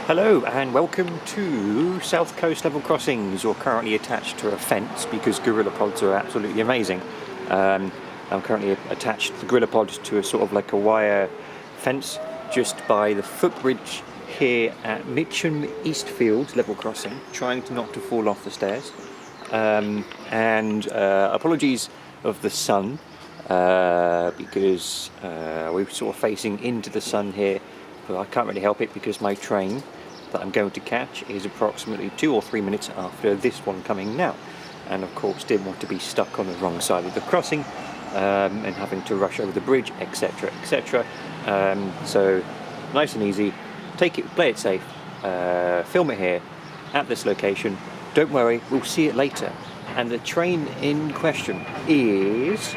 Hello and welcome to South Coast Level Crossings. You're currently attached to a fence because gorilla pods are absolutely amazing. I'm currently attached the gorilla pod to a sort of like a wire fence just by the footbridge here at Mitcham Eastfields Level Crossing, trying not to fall off the stairs. Apologies of the sun because we're sort of facing into the sun here, but I can't really help it because my train that I'm going to catch is approximately 2 or 3 minutes after this one coming now, and of course didn't want to be stuck on the wrong side of the crossing and having to rush over the bridge, etc, etc. So nice and easy, take it, play it safe, film it here at this location. Don't worry, we'll see it later. And the train in question is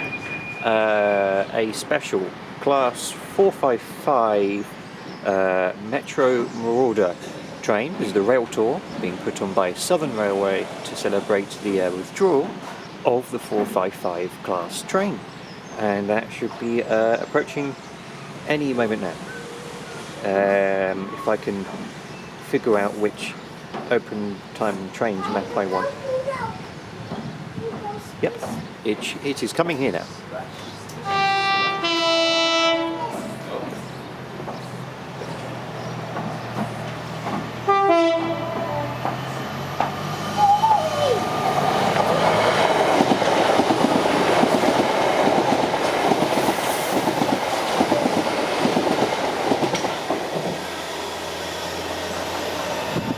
a special class 455 Metro Marauder train. This is the rail tour being put on by Southern Railway to celebrate the withdrawal of the 455 class train, and that should be approaching any moment now. If I can figure out which open time trains map I want. Yep, it is coming here now.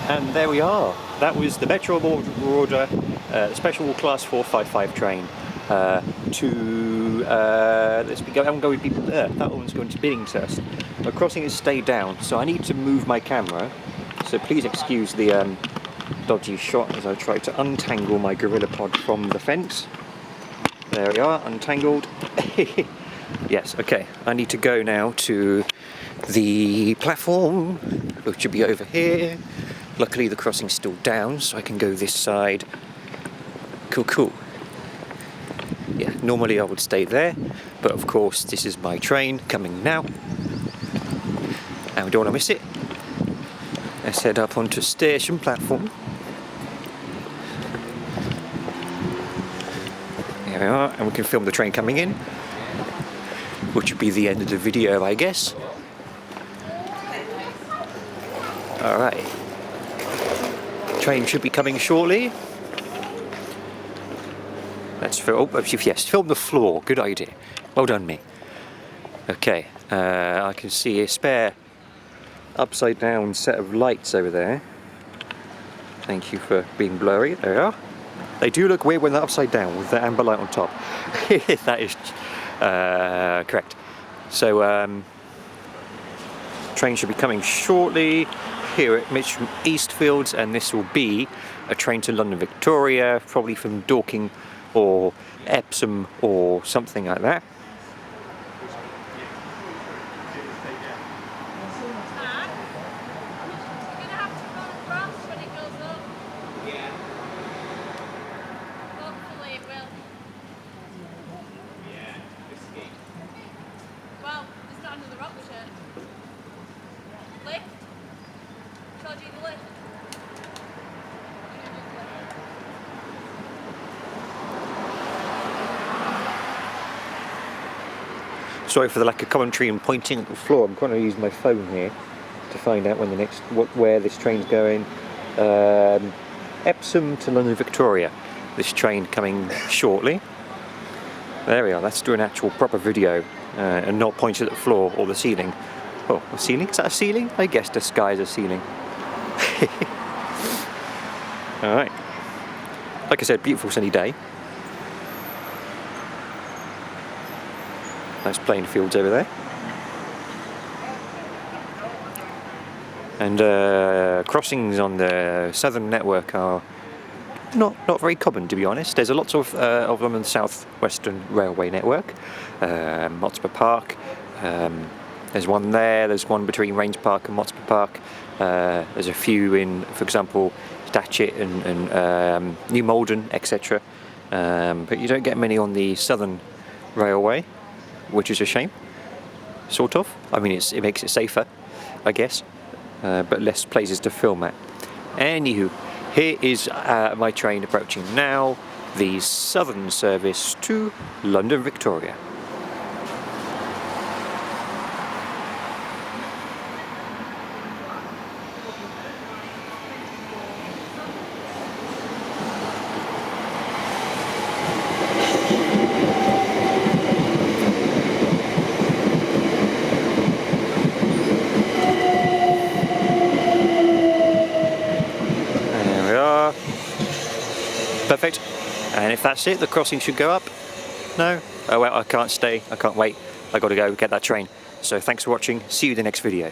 And there we are. That was the Metro Marauder special class 455 train let's be going. I'm going to be that one's going to Billingshurst. The crossing has stayed down, so I need to move my camera. So please excuse the dodgy shot as I try to untangle my gorilla pod from the fence. There we are, untangled. Yes, okay. I need to go now to the platform, which should be over here. Luckily the crossing's still down, so I can go this side. Cool. Yeah, normally I would stay there, but of course this is my train coming now, and we don't want to miss it. Let's head up onto station platform. There we are, and we can film the train coming in, which would be the end of the video, I guess. Alright. Train should be coming shortly. Let's film. Oh, yes, film the floor. Good idea. Well done, me. Okay, I can see a spare upside down set of lights over there. Thank you for being blurry. There they are. They do look weird when they're upside down with the amber light on top. That is correct. So, train should be coming shortly here at Mitcham Eastfields, and this will be a train to London Victoria, probably from Dorking or Epsom or something like that. Sorry for the lack of commentary and pointing at the floor. I'm going to use my phone here to find out when where this train's going. Epsom to London Victoria. This train coming shortly. There we are. Let's do an actual proper video and not point at the floor or the ceiling. Oh, a ceiling? Is that a ceiling? I guess the sky is a ceiling. All right. Like I said, beautiful sunny day. Nice plain fields over there. And crossings on the southern network are not very common, to be honest. There's lots of them on the South Western Railway network. Motspur Park. There's one there. There's one between Rains Park and Motspur Park. There's a few in, for example, Datchet and New Malden, etc. But you don't get many on the Southern Railway, which is a shame, sort of. I mean, it makes it safer, I guess. but less places to film at. Anywho, here is my train approaching now, the southern service to London Victoria. Perfect. And if that's it, the crossing should go up. No? Oh well, I can't stay. I can't wait. I got to go get that train. So thanks for watching. See you in the next video.